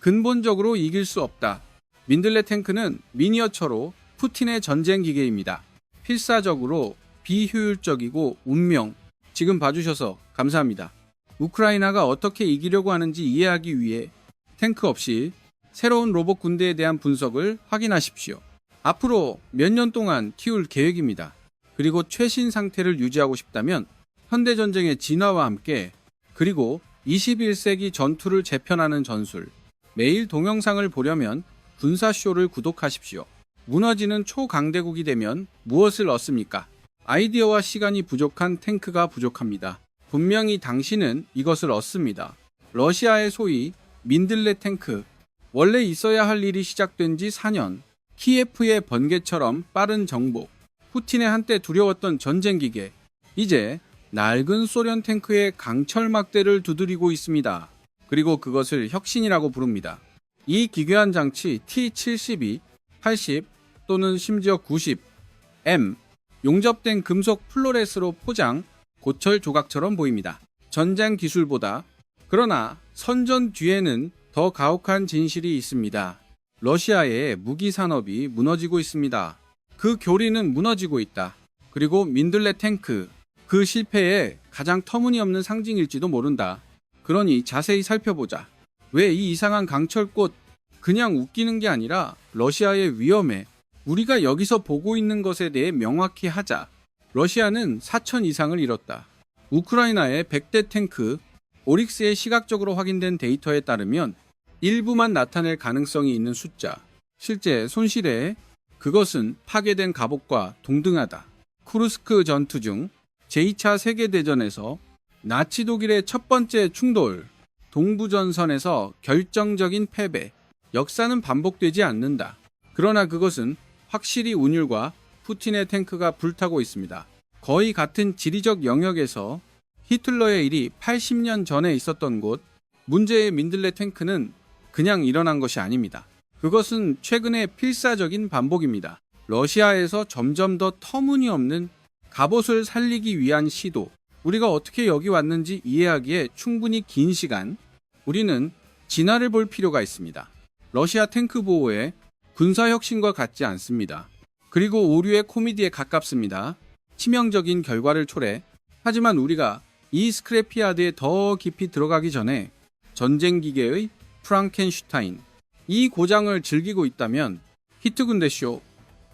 근본적으로 이길 수 없다. 민들레 탱크는 미니어처로 푸틴의 전쟁 기계입니다. 필사적으로 비효율적이고 운명. 지금 봐주셔서 감사합니다. 우크라이나가 어떻게 이기려고 하는지 이해하기 위해 탱크 없이 새로운 로봇 군대에 대한 분석을 확인하십시오. 앞으로 몇 년 동안 키울 계획입니다. 그리고 최신 상태를 유지하고 싶다면 현대전쟁의 진화와 함께 그리고 21세기 전투를 재편하는 전술, 매일 동영상을 보려면 군사쇼를 구독하십시오. 무너지는 초강대국이 되면 무엇을 얻습니까? 아이디어와 시간이 부족한 탱크가 부족합니다. 분명히 당신은 이것을 얻습니다. 러시아의 소위 민들레 탱크. 원래 있어야 할 일이 시작된 지 4년. 키예프의 번개처럼 빠른 정복. 푸틴의 한때 두려웠던 전쟁기계. 이제 낡은 소련 탱크의 강철막대를 두드리고 있습니다. 그리고 그것을 혁신이라고 부릅니다. 이 기괴한 장치 T-72, 80 또는 심지어 90M 용접된 금속 플로레스로 포장, 고철 조각처럼 보입니다. 전장 기술보다. 그러나 선전 뒤에는 더 가혹한 진실이 있습니다. 러시아의 무기 산업이 무너지고 있습니다. 그 교리는 무너지고 있다. 그리고 민들레 탱크, 그 실패의 가장 터무니없는 상징일지도 모른다. 그러니 자세히 살펴보자. 왜 이 이상한 강철꽃, 그냥 웃기는 게 아니라 러시아의 위험에 우리가 여기서 보고 있는 것에 대해 명확히 하자. 러시아는 4천 이상을 잃었다. 우크라이나의 100대 탱크, 오릭스의 시각적으로 확인된 데이터에 따르면 일부만 나타낼 가능성이 있는 숫자. 실제 손실에 그것은 파괴된 갑옷과 동등하다. 쿠르스크 전투 중 제2차 세계대전에서 나치 독일의 첫 번째 충돌, 동부전선에서 결정적인 패배. 역사는 반복되지 않는다. 그러나 그것은 확실히 운율과 푸틴의 탱크가 불타고 있습니다. 거의 같은 지리적 영역에서 히틀러의 일이 80년 전에 있었던 곳, 문제의 민들레 탱크는 그냥 일어난 것이 아닙니다. 그것은 최근의 필사적인 반복입니다. 러시아에서 점점 더 터무니없는 갑옷을 살리기 위한 시도. 우리가 어떻게 여기 왔는지 이해하기에 충분히 긴 시간, 우리는 진화를 볼 필요가 있습니다. 러시아 탱크 보호의 군사혁신과 같지 않습니다. 그리고 오류의 코미디에 가깝습니다. 치명적인 결과를 초래. 하지만 우리가 이 스크래피야드에 더 깊이 들어가기 전에 전쟁기계의 프랑켄슈타인, 이 고장을 즐기고 있다면 히트군대쇼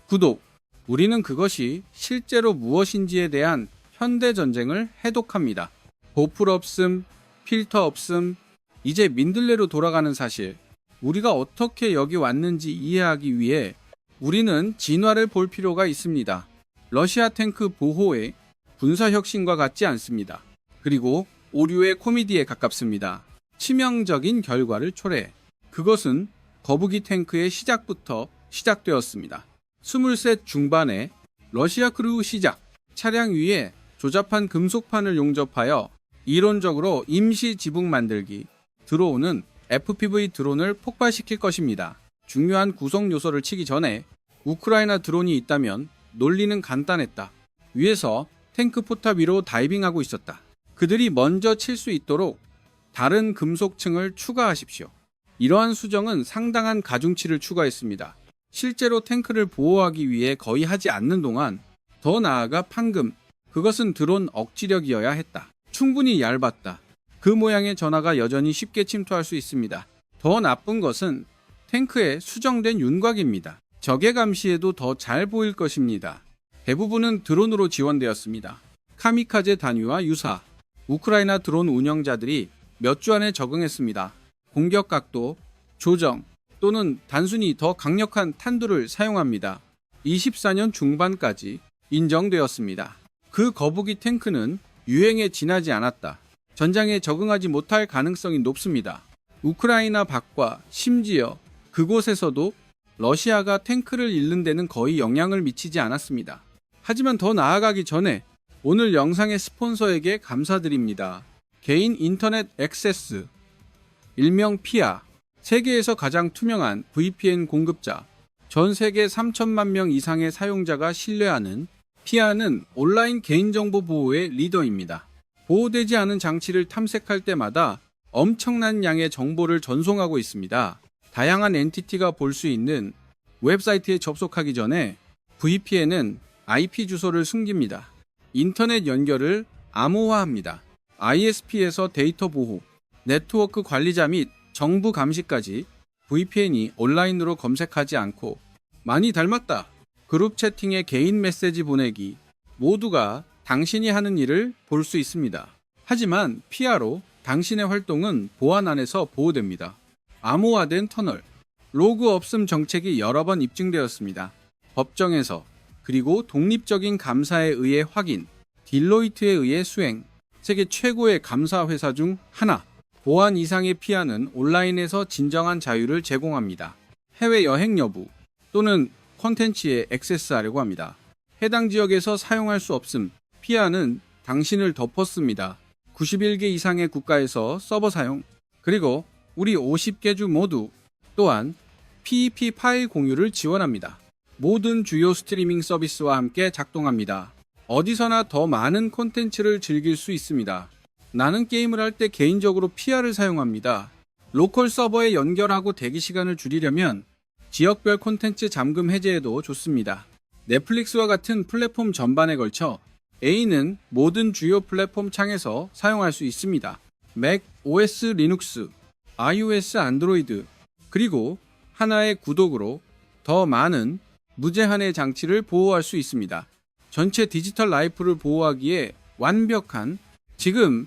구독. 우리는 그것이 실제로 무엇인지에 대한 현대전쟁을 해독합니다. 보풀 없음, 필터 없음, 이제 민들레로 돌아가는 사실. 우리가 어떻게 여기 왔는지 이해하기 위해 우리는 진화를 볼 필요가 있습니다. 러시아 탱크 보호의 군사혁신과 같지 않습니다. 그리고 오류의 코미디에 가깝습니다. 치명적인 결과를 초래. 그것은 거북이 탱크의 시작부터 시작되었습니다. 23 중반에 러시아 크루 시작. 차량 위에 조잡한 금속판을 용접하여 이론적으로 임시 지붕 만들기. 들어오는 FPV 드론을 폭발시킬 것입니다. 중요한 구성 요소를 치기 전에 우크라이나 드론이 있다면 논리는 간단했다. 위에서 탱크 포탑 위로 다이빙하고 있었다. 그들이 먼저 칠 수 있도록 다른 금속층을 추가하십시오. 이러한 수정은 상당한 가중치를 추가했습니다. 실제로 탱크를 보호하기 위해 거의 하지 않는 동안 더 나아가 판금, 그것은 드론 억지력이어야 했다. 충분히 얇았다. 그 모양의 전하가 여전히 쉽게 침투할 수 있습니다. 더 나쁜 것은 탱크의 수정된 윤곽입니다. 적의 감시에도 더 잘 보일 것입니다. 대부분은 드론으로 지원되었습니다. 카미카제 단위와 유사. 우크라이나 드론 운영자들이 몇 주 안에 적응했습니다. 공격 각도, 조정 또는 단순히 더 강력한 탄두를 사용합니다. 24년 중반까지 인정되었습니다. 그 거북이 탱크는 유행에 지나지 않았다. 전장에 적응하지 못할 가능성이 높습니다. 우크라이나 밖과 심지어 그곳에서도 러시아가 탱크를 잃는 데는 거의 영향을 미치지 않았습니다. 하지만 더 나아가기 전에 오늘 영상의 스폰서에게 감사드립니다. 개인 인터넷 액세스, 일명 피아, 세계에서 가장 투명한 VPN 공급자, 전 세계 3천만 명 이상의 사용자가 신뢰하는 피아는 온라인 개인정보 보호의 리더입니다. 보호되지 않은 장치를 탐색할 때마다 엄청난 양의 정보를 전송하고 있습니다. 다양한 엔티티가 볼 수 있는 웹사이트에 접속하기 전에 VPN은 IP 주소를 숨깁니다. 인터넷 연결을 암호화합니다. ISP에서 데이터 보호, 네트워크 관리자 및 정부 감시까지 VPN이 온라인으로 검색하지 않고 많이 닮았다. 그룹 채팅에 개인 메시지 보내기 모두가 당신이 하는 일을 볼 수 있습니다. 하지만 PR로 당신의 활동은 보안 안에서 보호됩니다. 암호화된 터널, 로그 없음 정책이 여러 번 입증되었습니다. 법정에서, 그리고 독립적인 감사에 의해 확인, 딜로이트에 의해 수행, 세계 최고의 감사 회사 중 하나. 보안 이상의 PR는 온라인에서 진정한 자유를 제공합니다. 해외 여행 여부 또는 콘텐츠에 액세스하려고 합니다. 해당 지역에서 사용할 수 없음. PR는 당신을 덮었습니다. 91개 이상의 국가에서 서버 사용, 그리고 우리 50개 주 모두 또한 PEP 파일 공유를 지원합니다. 모든 주요 스트리밍 서비스와 함께 작동합니다. 어디서나 더 많은 콘텐츠를 즐길 수 있습니다. 나는 게임을 할 때 개인적으로 PR을 사용합니다. 로컬 서버에 연결하고 대기 시간을 줄이려면 지역별 콘텐츠 잠금 해제에도 좋습니다. 넷플릭스와 같은 플랫폼 전반에 걸쳐 A는 모든 주요 플랫폼 창에서 사용할 수 있습니다. 맥, OS, 리눅스, iOS, 안드로이드, 그리고 하나의 구독으로 더 많은 무제한의 장치를 보호할 수 있습니다. 전체 디지털 라이프를 보호하기에 완벽한, 지금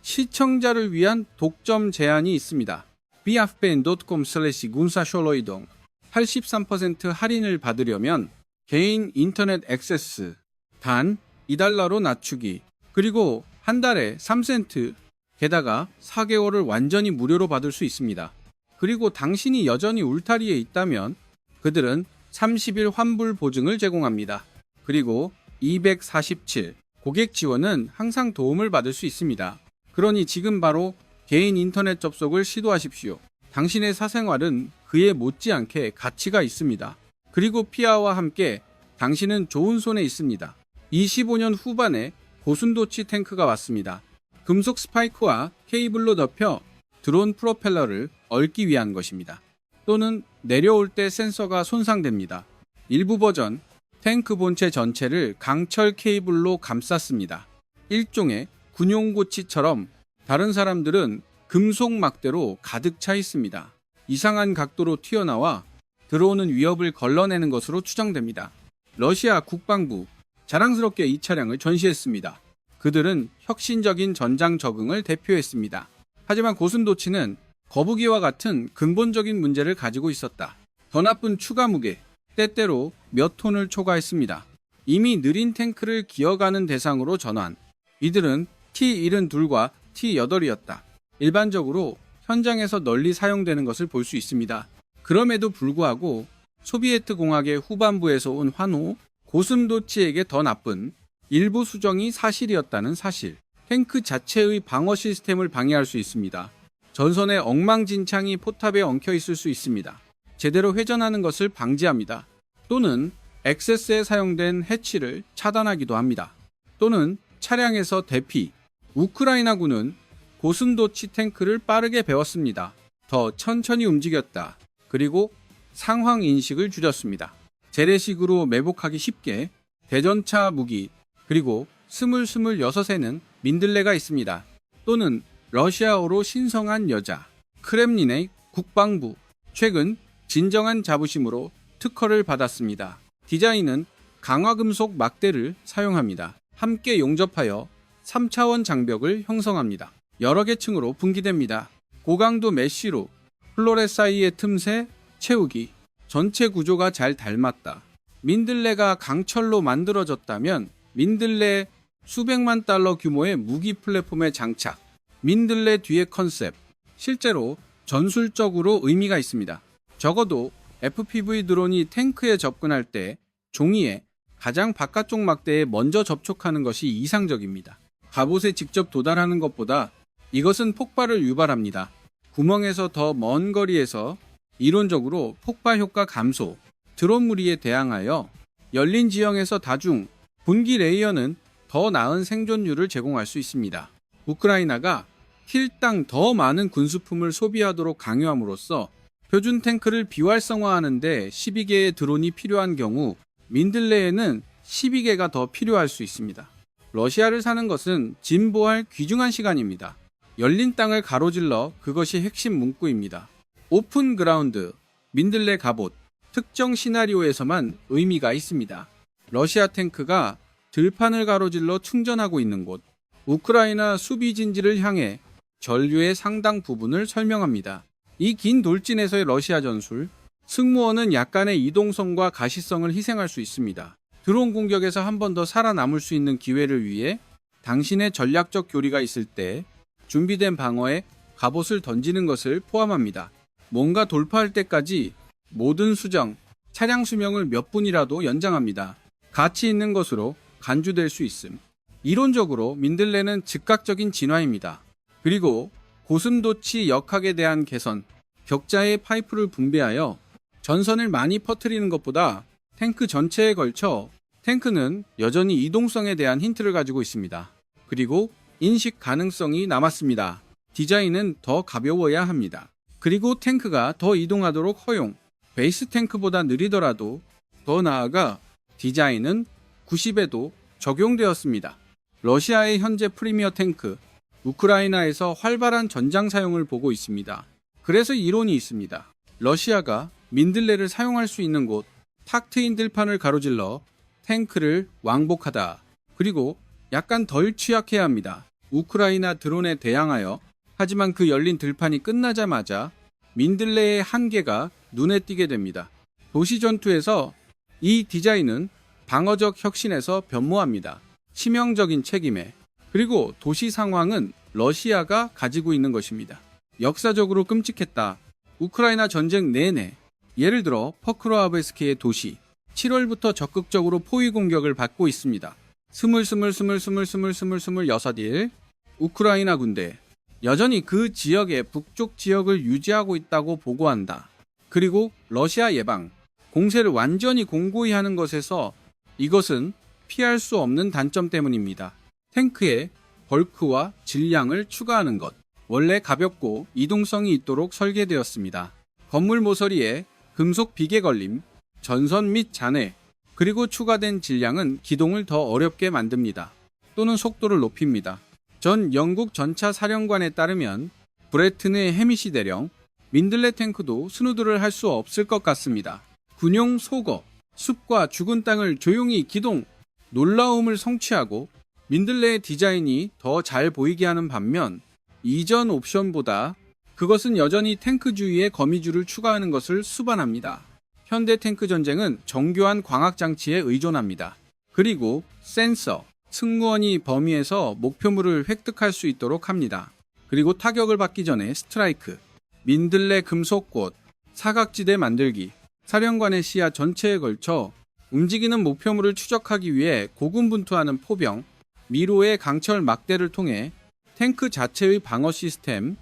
시청자를 위한 독점 제한이 있습니다. bafben.com/군사쇼로이동 83% 할인을 받으려면 개인 인터넷 액세스 단 $2로 낮추기, 그리고 한 달에 3센트, 게다가 4개월을 완전히 무료로 받을 수 있습니다. 그리고 당신이 여전히 울타리에 있다면 그들은 30일 환불 보증을 제공합니다. 그리고 247 고객 지원은 항상 도움을 받을 수 있습니다. 그러니 지금 바로 개인 인터넷 접속을 시도하십시오. 당신의 사생활은 그에 못지않게 가치가 있습니다. 그리고 피아와 함께 당신은 좋은 손에 있습니다. 25년 후반에 고순도치 탱크가 왔습니다. 금속 스파이크와 케이블로 덮여 드론 프로펠러를 얽기 위한 것입니다. 또는 내려올 때 센서가 손상됩니다. 일부 버전, 탱크 본체 전체를 강철 케이블로 감쌌습니다. 일종의 군용고치처럼 다른 사람들은 금속 막대로 가득 차 있습니다. 이상한 각도로 튀어나와 들어오는 위협을 걸러내는 것으로 추정됩니다. 러시아 국방부 자랑스럽게 이 차량을 전시했습니다. 그들은 혁신적인 전장 적응을 대표했습니다. 하지만 고순도치는 거북이와 같은 근본적인 문제를 가지고 있었다. 더 나쁜 추가 무게, 때때로 몇 톤을 초과했습니다. 이미 느린 탱크를 기어가는 대상으로 전환. 이들은 T-72과 T-8이었다. 일반적으로 현장에서 널리 사용되는 것을 볼 수 있습니다. 그럼에도 불구하고 소비에트 공학의 후반부에서 온 환호, 고순도치에게 더 나쁜 일부 수정이 사실이었다는 사실. 탱크 자체의 방어 시스템을 방해할 수 있습니다. 전선에 엉망진창이 포탑에 엉켜 있을 수 있습니다. 제대로 회전하는 것을 방지합니다. 또는 액세스에 사용된 해치를 차단하기도 합니다. 또는 차량에서 대피. 우크라이나군은 고순도치 탱크를 빠르게 배웠습니다. 더 천천히 움직였다. 그리고 상황 인식을 줄였습니다. 재래식으로 매복하기 쉽게 대전차 무기, 그리고 26에는 민들레가 있습니다. 또는 러시아어로 신성한 여자, 크렘린의 국방부, 최근 진정한 자부심으로 특허를 받았습니다. 디자인은 강화금속 막대를 사용합니다. 함께 용접하여 3차원 장벽을 형성합니다. 여러 개 층으로 분기됩니다. 고강도 메쉬로 플로레 사이의 틈새 채우기. 전체 구조가 잘 닮았다. 민들레가 강철로 만들어졌다면 민들레 수백만 달러 규모의 무기 플랫폼에 장착. 민들레 뒤의 컨셉. 실제로 전술적으로 의미가 있습니다. 적어도 FPV 드론이 탱크에 접근할 때 종이에 가장 바깥쪽 막대에 먼저 접촉하는 것이 이상적입니다. 갑옷에 직접 도달하는 것보다 이것은 폭발을 유발합니다. 구멍에서 더 먼 거리에서 이론적으로 폭발 효과 감소, 드론 무리에 대항하여 열린 지형에서 다중, 분기 레이어는 더 나은 생존율을 제공할 수 있습니다. 우크라이나가 킬당 더 많은 군수품을 소비하도록 강요함으로써 표준 탱크를 비활성화하는데 12개의 드론이 필요한 경우 민들레에는 12개가 더 필요할 수 있습니다. 러시아를 사는 것은 진보할 귀중한 시간입니다. 열린 땅을 가로질러 그것이 핵심 문구입니다. 오픈 그라운드, 민들레 갑옷, 특정 시나리오에서만 의미가 있습니다. 러시아 탱크가 들판을 가로질러 충전하고 있는 곳, 우크라이나 수비 진지를 향해 전류의 상당 부분을 설명합니다. 이 긴 돌진에서의 러시아 전술, 승무원은 약간의 이동성과 가시성을 희생할 수 있습니다. 드론 공격에서 한 번 더 살아남을 수 있는 기회를 위해 당신의 전략적 교리가 있을 때 준비된 방어에 갑옷을 던지는 것을 포함합니다. 뭔가 돌파할 때까지 모든 수정, 차량 수명을 몇 분이라도 연장합니다. 가치 있는 것으로 간주될 수 있음. 이론적으로 민들레는 즉각적인 진화입니다. 그리고 고슴도치 역학에 대한 개선, 격자의 파이프를 분배하여 전선을 많이 퍼뜨리는 것보다 탱크 전체에 걸쳐 탱크는 여전히 이동성에 대한 힌트를 가지고 있습니다. 그리고 인식 가능성이 남았습니다. 디자인은 더 가벼워야 합니다. 그리고 탱크가 더 이동하도록 허용. 베이스 탱크보다 느리더라도 더 나아가 디자인은 90에도 적용되었습니다. 러시아의 현재 프리미어 탱크, 우크라이나에서 활발한 전장 사용을 보고 있습니다. 그래서 이론이 있습니다. 러시아가 민들레를 사용할 수 있는 곳, 탁 트인 들판을 가로질러 탱크를 왕복하다. 그리고 약간 덜 취약해야 합니다. 우크라이나 드론에 대항하여. 하지만 그 열린 들판이 끝나자마자 민들레의 한계가 눈에 띄게 됩니다. 도시 전투에서 이 디자인은 방어적 혁신에서 변모합니다. 치명적인 책임에. 그리고 도시 상황은 러시아가 가지고 있는 것입니다. 역사적으로 끔찍했다. 우크라이나 전쟁 내내, 예를 들어 포크로아베스키의 도시, 7월부터 적극적으로 포위 공격을 받고 있습니다. 26일 우크라이나 군대 여전히 그 지역의 북쪽 지역을 유지하고 있다고 보고한다. 그리고 러시아 예방, 공세를 완전히 공고히 하는 것에서 이것은 피할 수 없는 단점 때문입니다. 탱크에 벌크와 질량을 추가하는 것. 원래 가볍고 이동성이 있도록 설계되었습니다. 건물 모서리에 금속 비계 걸림, 전선 및 잔해, 그리고 추가된 질량은 기동을 더 어렵게 만듭니다. 또는 속도를 높입니다. 전 영국 전차 사령관에 따르면 브레튼의 해미시 대령, 민들레 탱크도 스누드를 할 수 없을 것 같습니다. 군용 소거, 숲과 죽은 땅을 조용히 기동, 놀라움을 성취하고 민들레의 디자인이 더 잘 보이게 하는 반면 이전 옵션보다 그것은 여전히 탱크 주위에 거미줄을 추가하는 것을 수반합니다. 현대 탱크 전쟁은 정교한 광학 장치에 의존합니다. 그리고 센서, 승무원이 범위에서 목표물을 획득할 수 있도록 합니다. 그리고 타격을 받기 전에 스트라이크, 민들레 금속꽃, 사각지대 만들기, 사령관의 시야 전체에 걸쳐 움직이는 목표물을 추적하기 위해 고군분투하는 포병, 미로의 강철 막대를 통해 탱크 자체의 방어 시스템,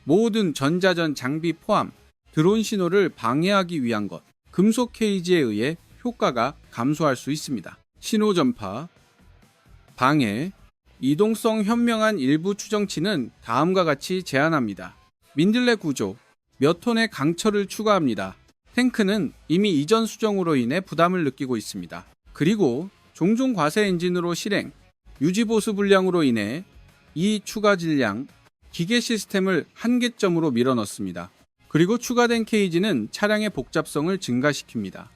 모든 전자전 장비 포함 드론 신호를 방해하기 위한 것, 금속 케이지에 의해 효과가 감소할 수 있습니다. 신호 전파, 방해, 이동성 현명한 일부 추정치는 다음과 같이 제안합니다. 민들레 구조, 몇 톤의 강철을 추가합니다. 탱크는 이미 이전 수정으로 인해 부담을 느끼고 있습니다. 그리고 종종 과세 엔진으로 실행, 유지보수 불량으로 인해 이 추가 질량, 기계 시스템을 한계점으로 밀어넣습니다. 그리고 추가된 케이지는 차량의 복잡성을 증가시킵니다.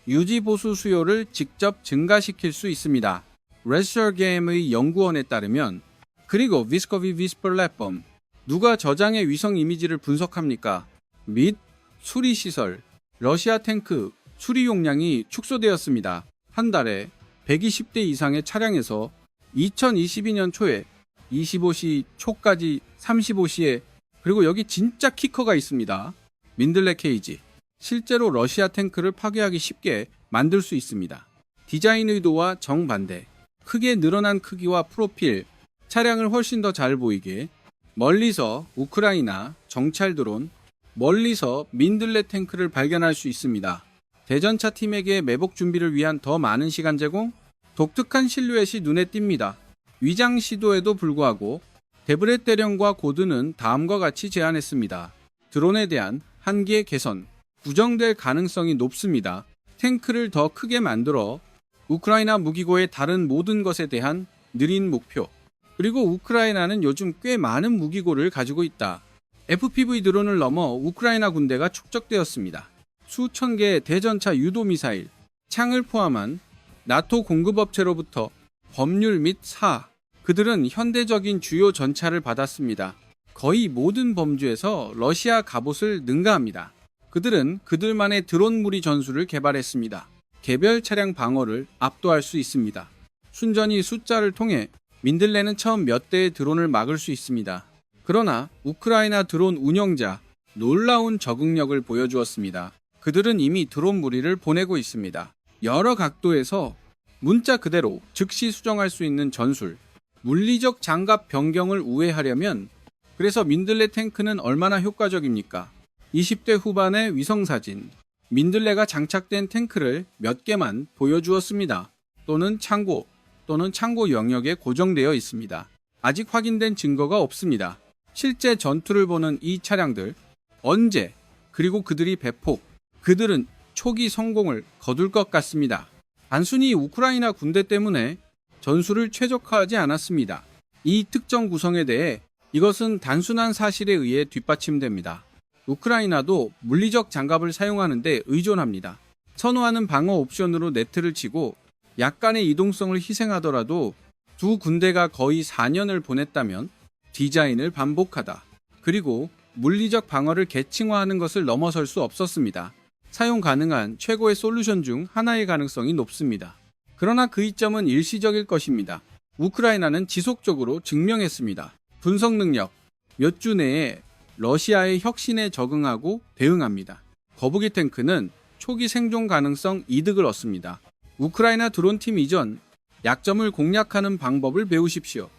유지보수 수요를 직접 증가시킬 수 있습니다. 레서게임의 연구원에 따르면, 그리고 비스커비 비스 플랫폼, 누가 저장의 위성 이미지를 분석합니까? 및 수리시설, 러시아 탱크 수리 용량이 축소되었습니다. 한 달에 120대 이상의 차량에서 2022년 초에 25시 초까지 35시에, 그리고 여기 진짜 키커가 있습니다. 민들레 케이지. 실제로 러시아 탱크를 파괴하기 쉽게 만들 수 있습니다. 디자인 의도와 정반대. 크게 늘어난 크기와 프로필, 차량을 훨씬 더 잘 보이게, 멀리서 우크라이나 정찰 드론, 멀리서 민들레 탱크를 발견할 수 있습니다. 대전차 팀에게 매복 준비를 위한 더 많은 시간 제공, 독특한 실루엣이 눈에 띕니다. 위장 시도에도 불구하고 데브렛 대령과 고드는 다음과 같이 제안했습니다. 드론에 대한 한계 개선, 부정될 가능성이 높습니다. 탱크를 더 크게 만들어 우크라이나 무기고의 다른 모든 것에 대한 느린 목표. 그리고 우크라이나는 요즘 꽤 많은 무기고를 가지고 있다. FPV 드론을 넘어 우크라이나 군대가 축적되었습니다. 수천 개의 대전차 유도미사일, 창을 포함한 나토 공급업체로부터 법률 및 그들은 현대적인 주요 전차를 받았습니다. 거의 모든 범주에서 러시아 갑옷을 능가합니다. 그들은 그들만의 드론 무리 전술을 개발했습니다. 개별 차량 방어를 압도할 수 있습니다. 순전히 숫자를 통해 민들레는 처음 몇 대의 드론을 막을 수 있습니다. 그러나 우크라이나 드론 운영자 놀라운 적응력을 보여주었습니다. 그들은 이미 드론 무리를 보내고 있습니다. 여러 각도에서 문자 그대로 즉시 수정할 수 있는 전술, 물리적 장갑 변경을 우회하려면 그래서 민들레 탱크는 얼마나 효과적입니까? 20대 후반의 위성사진, 민들레가 장착된 탱크를 몇 개만 보여주었습니다. 또는 창고 영역에 고정되어 있습니다. 아직 확인된 증거가 없습니다. 실제 전투를 보는 이 차량들, 언제, 그리고 그들이 배폭, 그들은 초기 성공을 거둘 것 같습니다. 단순히 우크라이나 군대 때문에 전술을 최적화하지 않았습니다. 이 특정 구성에 대해 이것은 단순한 사실에 의해 뒷받침됩니다. 우크라이나도 물리적 장갑을 사용하는 데 의존합니다. 선호하는 방어 옵션으로 네트를 치고 약간의 이동성을 희생하더라도 두 군대가 거의 4년을 보냈다면 디자인을 반복하다. 그리고 물리적 방어를 계층화하는 것을 넘어설 수 없었습니다. 사용 가능한 최고의 솔루션 중 하나의 가능성이 높습니다. 그러나 그 이점은 일시적일 것입니다. 우크라이나는 지속적으로 증명했습니다. 분석 능력, 몇 주 내에 러시아의 혁신에 적응하고 대응합니다. 거북이 탱크는 초기 생존 가능성 이득을 얻습니다. 우크라이나 드론팀 이전 약점을 공략하는 방법을 배우십시오.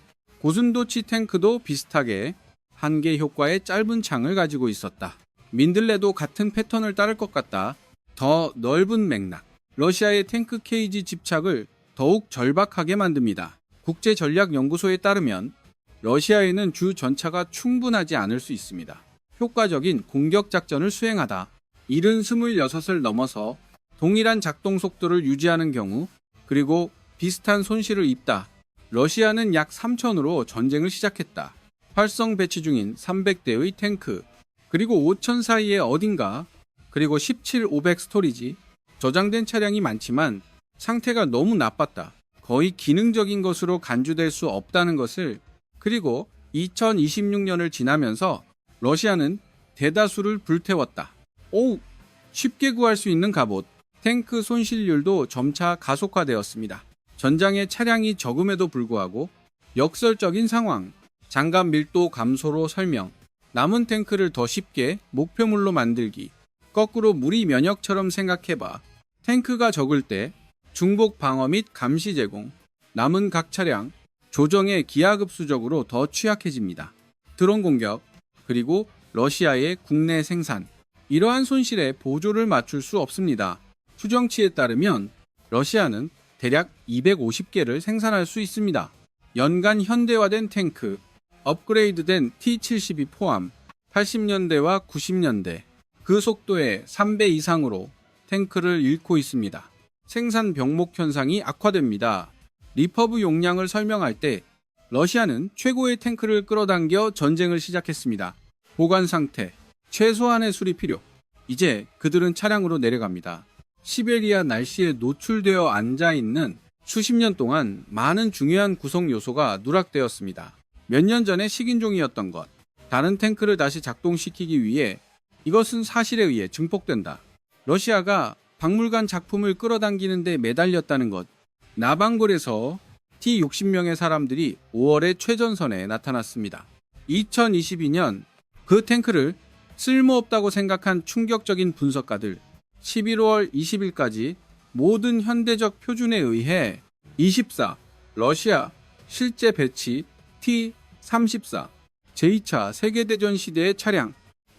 고순도치 탱크도 비슷하게 한계 효과의 짧은 창을 가지고 있었다. 민들레도 같은 패턴을 따를 것 같다. 더 넓은 맥락. 러시아의 탱크 케이지 집착을 더욱 절박하게 만듭니다. 국제전략연구소에 따르면 러시아에는 주 전차가 충분하지 않을 수 있습니다. 효과적인 공격 작전을 수행하다. 76을 넘어서 동일한 작동 속도를 유지하는 경우, 그리고 비슷한 손실을 입다. 러시아는 약 3,000으로 전쟁을 시작했다. 활성 배치 중인 300대의 탱크, 그리고 5,000 사이에 어딘가, 그리고 17,500 스토리지, 저장된 차량이 많지만 상태가 너무 나빴다. 거의 기능적인 것으로 간주될 수 없다는 것을, 그리고 2026년을 지나면서 러시아는 대다수를 불태웠다. 쉽게 구할 수 있는 갑옷. 탱크 손실률도 점차 가속화되었습니다. 전장에 차량이 적음에도 불구하고 역설적인 상황, 장갑 밀도 감소로 설명, 남은 탱크를 더 쉽게 목표물로 만들기, 거꾸로 무리 면역처럼 생각해봐. 탱크가 적을 때 중복 방어 및 감시 제공, 남은 각 차량, 조정에 기하급수적으로 더 취약해집니다. 드론 공격, 그리고 러시아의 국내 생산, 이러한 손실에 보조를 맞출 수 없습니다. 추정치에 따르면 러시아는 대략 250개를 생산할 수 있습니다. 연간 현대화된 탱크, 업그레이드된 T-72 포함 80년대와 90년대, 그 속도의 3배 이상으로 탱크를 잃고 있습니다. 생산 병목 현상이 악화됩니다. 리퍼브 용량을 설명할 때 러시아는 최고의 탱크를 끌어당겨 전쟁을 시작했습니다. 보관 상태, 최소한의 수리 필요. 이제 그들은 차량으로 내려갑니다. 시베리아 날씨에 노출되어 앉아있는 수십 년 동안 많은 중요한 구성 요소가 누락되었습니다. 몇 년 전에 식인종이었던 것, 다른 탱크를 다시 작동시키기 위해 이것은 사실에 의해 증폭된다. 러시아가 박물관 작품을 끌어당기는 데 매달렸다는 것. 나방골에서 T-60명의 사람들이 5월에 최전선에 나타났습니다. 2022년 그 탱크를 쓸모없다고 생각한 충격적인 분석가들, 11월 20일까지 모든 현대적 표준에 의해 24 러시아 실제 배치 T-34 제2차 세계대전 시대의 차량,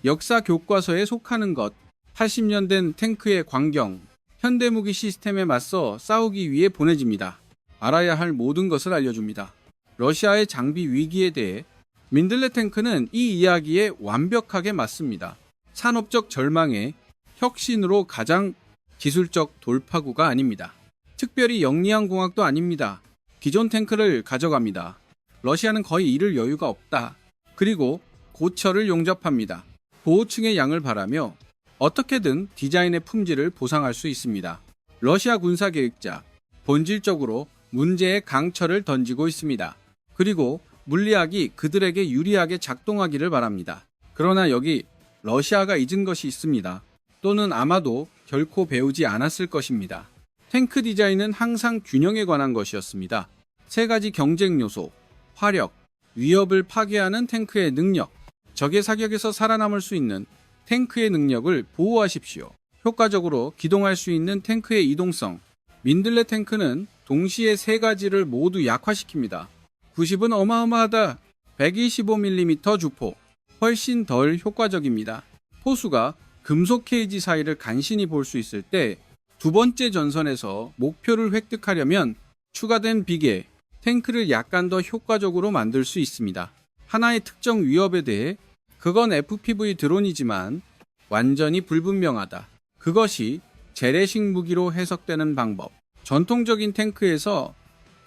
역사 교과서에 속하는 것, 80년 된 탱크의 광경, 현대무기 시스템에 맞서 싸우기 위해 보내집니다. 알아야 할 모든 것을 알려줍니다. 러시아의 장비 위기에 대해 민들레 탱크는 이 이야기에 완벽하게 맞습니다. 산업적 절망의 혁신으로 가장 기술적 돌파구가 아닙니다. 특별히 영리한 공학도 아닙니다. 기존 탱크를 가져갑니다. 러시아는 거의 잃을 여유가 없다. 그리고 고철을 용접합니다. 보호층의 양을 바라며 어떻게든 디자인의 품질을 보상할 수 있습니다. 러시아 군사계획자, 본질적으로 문제의 강철을 던지고 있습니다. 그리고 물리학이 그들에게 유리하게 작동하기를 바랍니다. 그러나 여기 러시아가 잊은 것이 있습니다. 또는 아마도 결코 배우지 않았을 것입니다. 탱크 디자인은 항상 균형에 관한 것이었습니다. 세 가지 경쟁 요소, 화력, 위협을 파괴하는 탱크의 능력, 적의 사격에서 살아남을 수 있는 탱크의 능력을 보호하십시오. 효과적으로 기동할 수 있는 탱크의 이동성. 민들레 탱크는 동시에 세 가지를 모두 약화시킵니다. 90은 어마어마하다. 125mm 주포. 훨씬 덜 효과적입니다. 포수가 금속 케이지 사이를 간신히 볼 수 있을 때 두 번째 전선에서 목표를 획득하려면 추가된 비계, 탱크를 약간 더 효과적으로 만들 수 있습니다. 하나의 특정 위협에 대해 그건 FPV 드론이지만 완전히 불분명하다. 그것이 재래식 무기로 해석되는 방법. 전통적인 탱크에서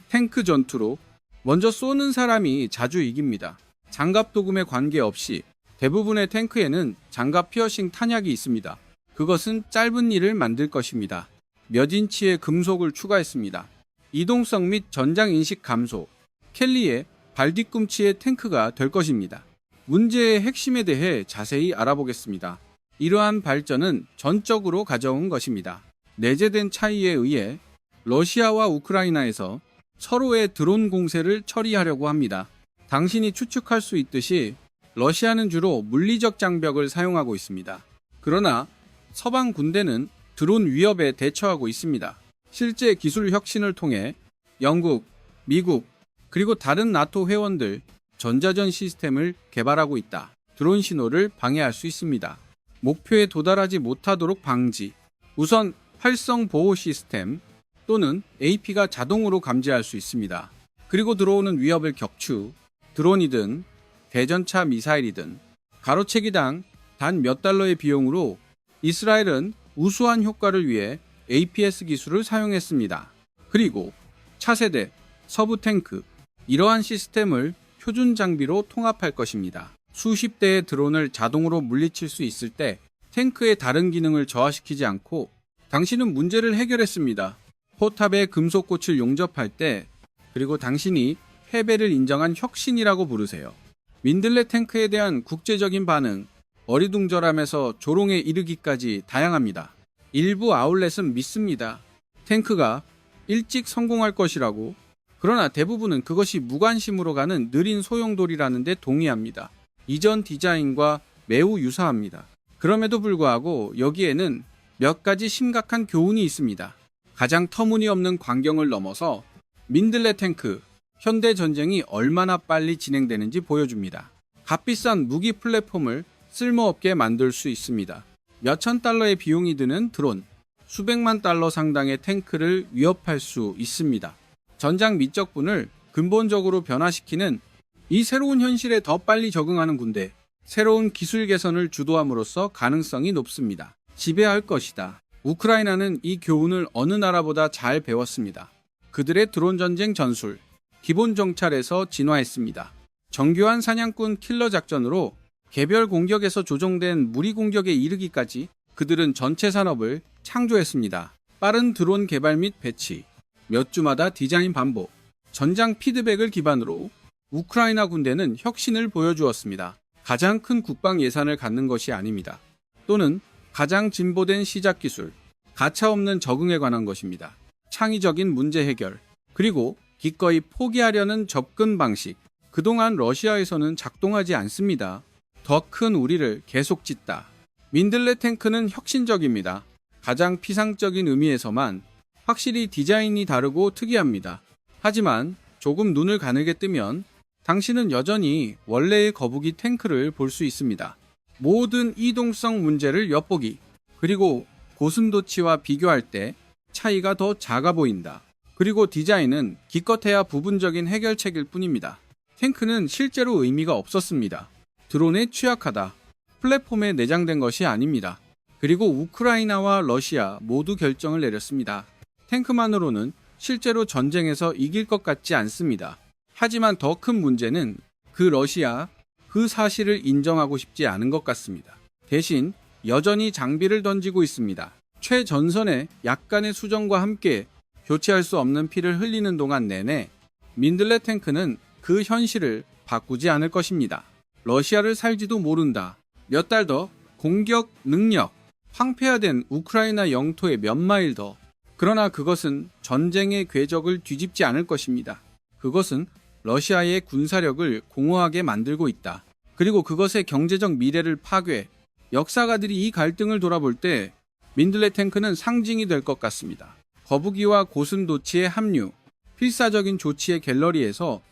탱크 전투로 먼저 쏘는 사람이 자주 이깁니다. 장갑 도금에 관계없이 대부분의 탱크에는 장갑 피어싱 탄약이 있습니다. 그것은 짧은 일을 만들 것입니다. 몇 인치의 금속을 추가했습니다. 이동성 및 전장 인식 감소. 켈리의 발 뒤꿈치의 탱크가 될 것입니다. 문제의 핵심에 대해 자세히 알아보겠습니다. 이러한 발전은 전적으로 가져온 것입니다. 내재된 차이에 의해 러시아와 우크라이나에서 서로의 드론 공세를 처리하려고 합니다. 당신이 추측할 수 있듯이 러시아는 주로 물리적 장벽을 사용하고 있습니다. 그러나 서방 군대는 드론 위협에 대처하고 있습니다. 실제 기술 혁신을 통해 영국, 미국, 그리고 다른 나토 회원들 전자전 시스템을 개발하고 있다. 드론 신호를 방해할 수 있습니다. 목표에 도달하지 못하도록 방지. 우선 활성 보호 시스템 또는 AP가 자동으로 감지할 수 있습니다. 그리고 들어오는 위협을 격추. 드론이든 대전차 미사일이든 가로채기당 단 몇 달러의 비용으로 이스라엘은 우수한 효과를 위해 APS 기술을 사용했습니다. 그리고 차세대, 서부 탱크, 이러한 시스템을 표준 장비로 통합할 것입니다. 수십 대의 드론을 자동으로 물리칠 수 있을 때 탱크의 다른 기능을 저하시키지 않고 당신은 문제를 해결했습니다. 포탑에 금속꽃을 용접할 때 그리고 당신이 패배를 인정한 혁신이라고 부르세요. 민들레 탱크에 대한 국제적인 반응, 어리둥절함에서 조롱에 이르기까지 다양합니다. 일부 아울렛은 믿습니다. 탱크가 일찍 성공할 것이라고. 그러나 대부분은 그것이 무관심으로 가는 느린 소용돌이라는 데 동의합니다. 이전 디자인과 매우 유사합니다. 그럼에도 불구하고 여기에는 몇 가지 심각한 교훈이 있습니다. 가장 터무니없는 광경을 넘어서 민들레 탱크, 현대 전쟁이 얼마나 빨리 진행되는지 보여줍니다. 값비싼 무기 플랫폼을 쓸모없게 만들 수 있습니다. 몇천 달러의 비용이 드는 드론, 수백만 달러 상당의 탱크를 위협할 수 있습니다. 전장 미적분을 근본적으로 변화시키는 이 새로운 현실에 더 빨리 적응하는 군대, 새로운 기술 개선을 주도함으로써 가능성이 높습니다. 지배할 것이다. 우크라이나는 이 교훈을 어느 나라보다 잘 배웠습니다. 그들의 드론 전쟁 전술, 기본 정찰에서 진화했습니다. 정교한 사냥꾼 킬러 작전으로 개별 공격에서 조정된 무리 공격에 이르기까지 그들은 전체 산업을 창조했습니다. 빠른 드론 개발 및 배치, 몇 주마다 디자인 반복, 전장 피드백을 기반으로 우크라이나 군대는 혁신을 보여주었습니다. 가장 큰 국방 예산을 갖는 것이 아닙니다. 또는 가장 진보된 시작 기술, 가차없는 적응에 관한 것입니다. 창의적인 문제 해결, 그리고 기꺼이 포기하려는 접근 방식. 그동안 러시아에서는 작동하지 않습니다. 더 큰 우리를 계속 짓다. 민들레 탱크는 혁신적입니다. 가장 피상적인 의미에서만 확실히 디자인이 다르고 특이합니다. 하지만 조금 눈을 가늘게 뜨면 당신은 여전히 원래의 거북이 탱크를 볼 수 있습니다. 모든 이동성 문제를 엿보기, 그리고 고슴도치와 비교할 때 차이가 더 작아 보인다. 그리고 디자인은 기껏해야 부분적인 해결책일 뿐입니다. 탱크는 실제로 의미가 없었습니다. 드론에 취약하다. 플랫폼에 내장된 것이 아닙니다. 그리고 우크라이나와 러시아 모두 결정을 내렸습니다. 탱크만으로는 실제로 전쟁에서 이길 것 같지 않습니다. 하지만 더 큰 문제는 그 러시아, 그 사실을 인정하고 싶지 않은 것 같습니다. 대신 여전히 장비를 던지고 있습니다. 최전선의 약간의 수정과 함께 교체할 수 없는 피를 흘리는 동안 내내 민들레 탱크는 그 현실을 바꾸지 않을 것입니다. 러시아를 살지도 모른다. 몇 달 더 공격 능력, 황폐화된 우크라이나 영토의 몇 마일 더. 그러나 그것은 전쟁의 궤적을 뒤집지 않을 것입니다. 그것은 러시아의 군사력을 공허하게 만들고 있다. 그리고 그것의 경제적 미래를 파괴. 역사가들이 이 갈등을 돌아볼 때 민들레 탱크는 상징이 될 것 같습니다. 거북이와 고슴도치의 합류, 필사적인 조치의 갤러리에서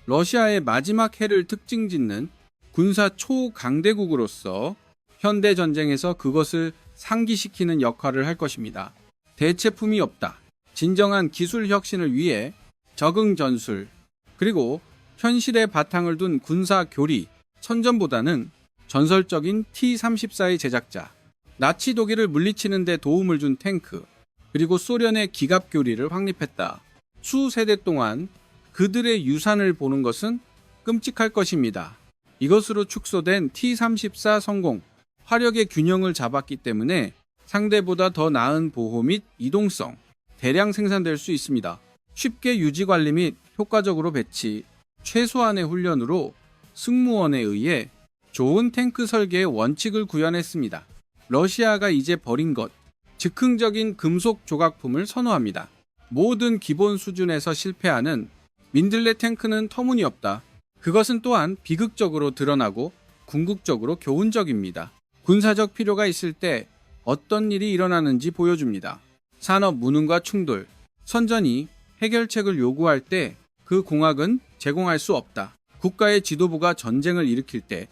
러시아의 마지막 해를 특징짓는 군사 초강대국으로서 현대 전쟁에서 그것을 상기시키는 역할을 할 것입니다. 대체품이 없다. 진정한 기술 혁신을 위해 적응 전술, 그리고 현실의 바탕을 둔 군사 교리, 선전보다는 전설적인 T-34의 제작자, 나치 독일을 물리치는 데 도움을 준 탱크, 그리고 소련의 기갑 교리를 확립했다. 수세대 동안 그들의 유산을 보는 것은 끔찍할 것입니다. 이것으로 축소된 T-34 성공, 화력의 균형을 잡았기 때문에 상대보다 더 나은 보호 및 이동성, 대량 생산될 수 있습니다. 쉽게 유지 관리 및 효과적으로 배치, 최소한의 훈련으로 승무원에 의해 좋은 탱크 설계의 원칙을 구현했습니다. 러시아가 이제 버린 것, 즉흥적인 금속 조각품을 선호합니다. 모든 기본 수준에서 실패하는 민들레 탱크는 터무니없다. 그것은 또한 비극적으로 드러나고 궁극적으로 교훈적입니다. 군사적 필요가 있을 때 어떤 일이 일어나는지 보여줍니다. 산업 무능과 충돌, 선전이 해결책을 요구할 때 그 공학은 제공할 수 없다. 국가의 지도부가 전쟁을 일으킬 때